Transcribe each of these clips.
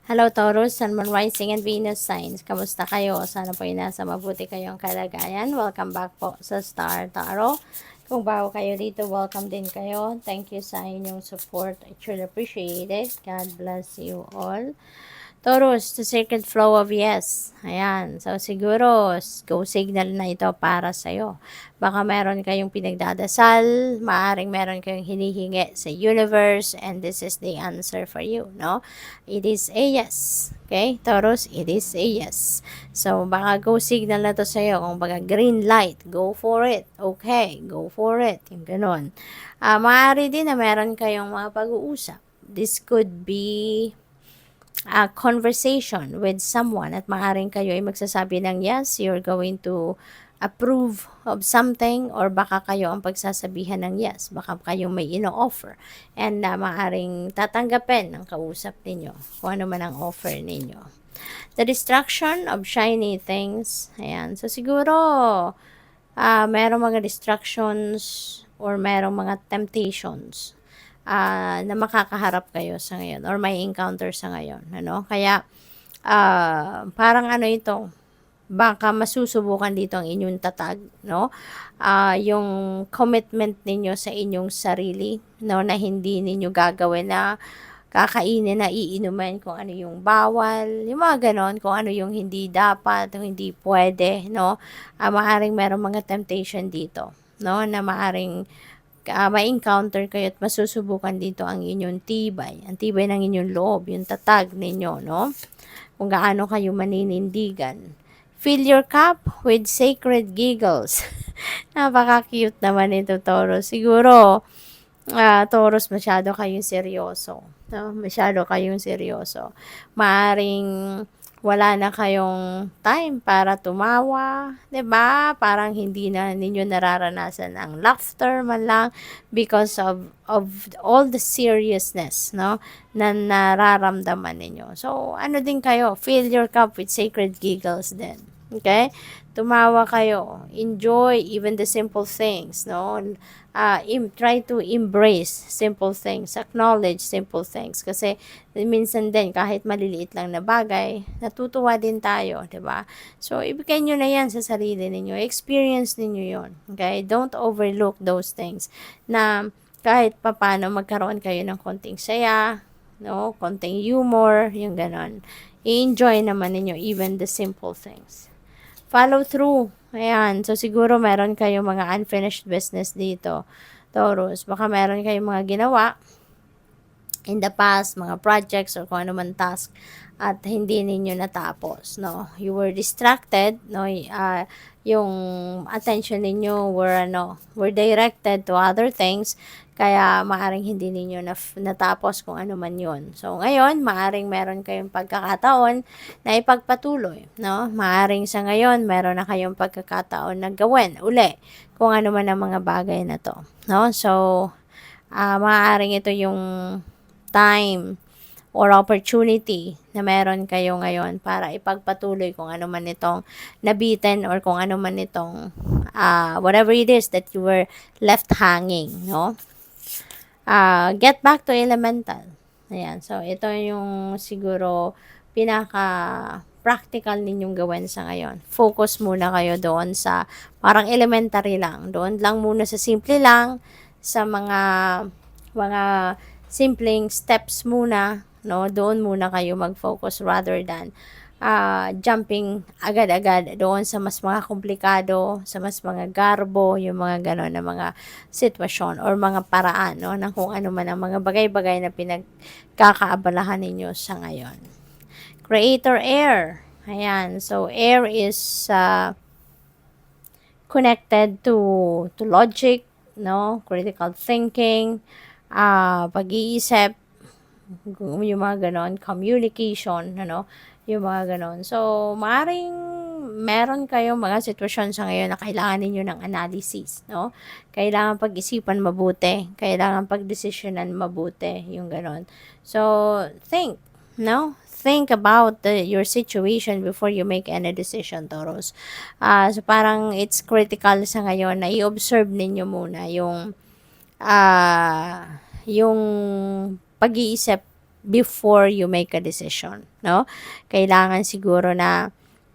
Hello Taurus, Sun, Moon, Rising, and Venus signs. Kamusta kayo? Sana po ay nasa mabuti kayong kalagayan. Welcome back po sa Star Tarot. Kung bago kayo dito, welcome din kayo. Thank you sa inyong support. I truly appreciate it. God bless you all. Taurus, the sacred flow of yes. Ayan. So, siguro, go signal na ito para sa'yo. Baka meron kayong pinagdadasal, maaring meron kayong hinihingi sa universe, and this is the answer for you, no? It is a yes. Okay? Taurus, it is a yes. So, baka go signal na to sa'yo. Kung baka green light, go for it. Okay, go for it. Yung ganun. Maaari din na meron kayong mga pag-uusap. This could be a conversation with someone at maaaring kayo ay magsasabi ng yes, you're going to approve of something, or baka kayo ang pagsasabihan ng yes, baka kayo may ino-offer and maaaring tatanggapin ng kausap ninyo kung ano man ang offer ninyo. The distraction of shiny things, ayan, so siguro merong mga distractions or merong mga temptations na makakaharap kayo sa ngayon or may encounter sa ngayon, ano? Kaya parang ano ito, baka masusubukan dito ang inyong tatag, no? Yung commitment ninyo sa inyong sarili, no, na hindi ninyo gagawin na kakainin na iinumin kung ano yung bawal, yung mga ganon, kung ano yung hindi dapat, yung hindi pwede, no? Maaring merong mga temptation dito, no, na maaring ma-encounter kayo at masusubukan dito ang inyong tibay. Ang tibay ng inyong loob, yung tatag ninyo, no? Kung gaano kayo maninindigan. Fill your cup with sacred giggles. Napaka-cute naman ito, Taurus. Siguro, Taurus, masyado kayong seryoso. No? Masyado kayong seryoso. Maaring wala na kayong time para tumawa, 'di ba? Parang hindi na ninyo nararanasan ang laughter man lang because of all the seriousness, no, na nararamdaman ninyo. So, ano din kayo, fill your cup with sacred giggles din. Okay? Tumawa kayo. Enjoy even the simple things, no? Try to embrace simple things. Acknowledge simple things. Kasi minsan din, kahit maliliit lang na bagay, natutuwa din tayo, di ba? So, ibigay nyo na yan sa sarili ninyo. Experience ninyo yon. Okay? Don't overlook those things na kahit papano magkaroon kayo ng konting saya, no? Konting humor, yung ganon. I-enjoy naman ninyo even the simple things. Follow through. Ayan. So, siguro meron kayong mga unfinished business dito, Taurus. Baka meron kayong mga ginawa in the past, mga projects or kung ano man task at hindi ninyo natapos, no? You were distracted, no? Yung attention ninyo were directed to other things, kaya maaring hindi ninyo natapos kung ano man yun. So, ngayon, maaring meron kayong pagkakataon na ipagpatuloy, no? Maaring sa ngayon, meron na kayong pagkakataon na gawin uli kung ano man ang mga bagay na to, no? So, maaring ito yung time or opportunity na meron kayo ngayon para ipagpatuloy kung ano man itong nabitin or kung ano man itong whatever it is that you were left hanging, no? Get back to elemental. Ayan. So, ito yung siguro pinaka-practical ninyong gawin sa ngayon. Focus muna kayo doon sa parang elementary lang. Doon lang muna sa simple lang, sa mga simpleng steps muna, no? Doon muna kayo mag-focus rather than jumping agad-agad doon sa mas mga komplikado, sa mas mga garbo, yung mga gano'n na mga sitwasyon or mga paraan, no, ng kung ano man ang mga bagay-bagay na pinagkakaabalahan ninyo sa ngayon. Creator air. Ayan. So, air is connected to logic, no? Critical thinking, pag-iisip, yung mga ganon, communication, ano, yung mga ganon. So, maaaring meron kayong mga sitwasyon sa ngayon na kailangan ninyo ng analysis, no? Kailangan pag-isipan mabuti, kailangan pag-desisyonan mabuti, yung ganon. So, think, no? Think about your situation before you make any decision, Taurus. So, parang it's critical sa ngayon na i-observe ninyo muna yung pag-iisip before you make a decision, no? Kailangan siguro na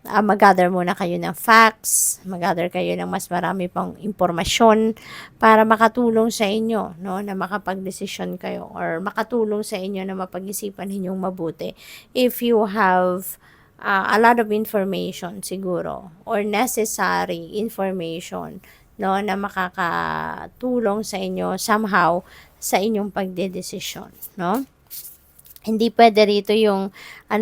mag-gather muna kayo ng facts, mag-gather kayo ng mas marami pang impormasyon para makatulong sa inyo, no, na makapag-desisyon kayo or makatulong sa inyo na mapag-isipan ninyong mabuti. If you have a lot of information siguro or necessary information, no, na makakatulong sa inyo somehow sa inyong pagdedesisyon, no? Hindi pwede rito yung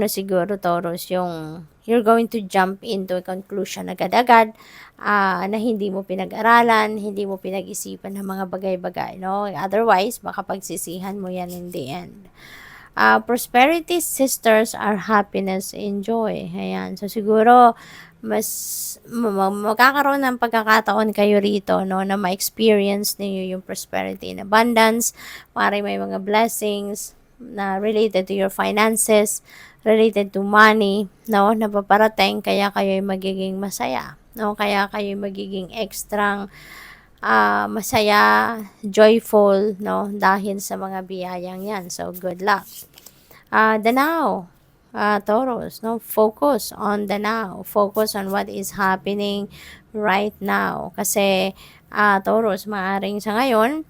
siguro Taurus, yung you're going to jump into a conclusion agad-agad na hindi mo pinag-aralan, hindi mo pinag-isipan ng mga bagay-bagay, no? Otherwise, baka pagsisihan mo yan in the end. Prosperity sisters are happiness and joy. Ayan. So, siguro, mas magkakaroon ng pagkakataon kayo rito, no, na ma-experience niyo yung prosperity and abundance. Maaaring may mga blessings na related to your finances, related to money, no, na paparating, kaya kayo magiging masaya, no, kaya kayo magiging extrang masaya, joyful, no, dahil sa mga biyayang yan. So, good luck. The now, Taurus, no, focus on the now. Focus on what is happening right now. Kasi, Taurus, maaring sa ngayon,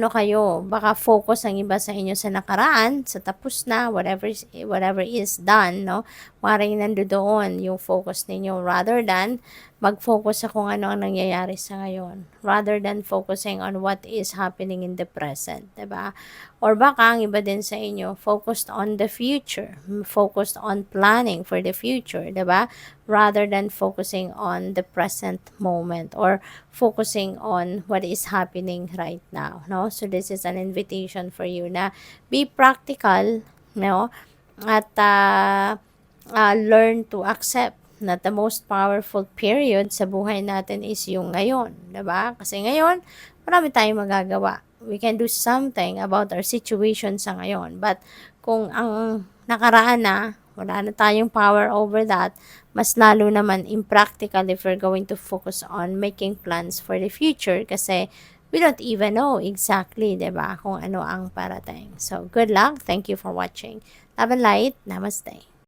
kayo, baka focus ang iba sa inyo sa nakaraan, sa tapos na, whatever is done, no? Maring nandoon yung focus ninyo rather than mag-focus sa kung ano ang nangyayari sa ngayon. Rather than focusing on what is happening in the present, diba? Or baka ang iba din sa inyo, focused on the future, focused on planning for the future, diba? Rather than focusing on the present moment or focusing on what is happening right now, no? So this is an invitation for you na be practical, no? At learn to accept na the most powerful period sa buhay natin is yung ngayon, diba? Kasi ngayon, marami tayong magagawa. We can do something about our situation sa ngayon. But kung ang nakaraan na, wala na tayong power over that, mas lalo naman impractical if we're going to focus on making plans for the future kasi we don't even know exactly, diba, kung ano ang parating. So, good luck. Thank you for watching. Love and light. Namaste.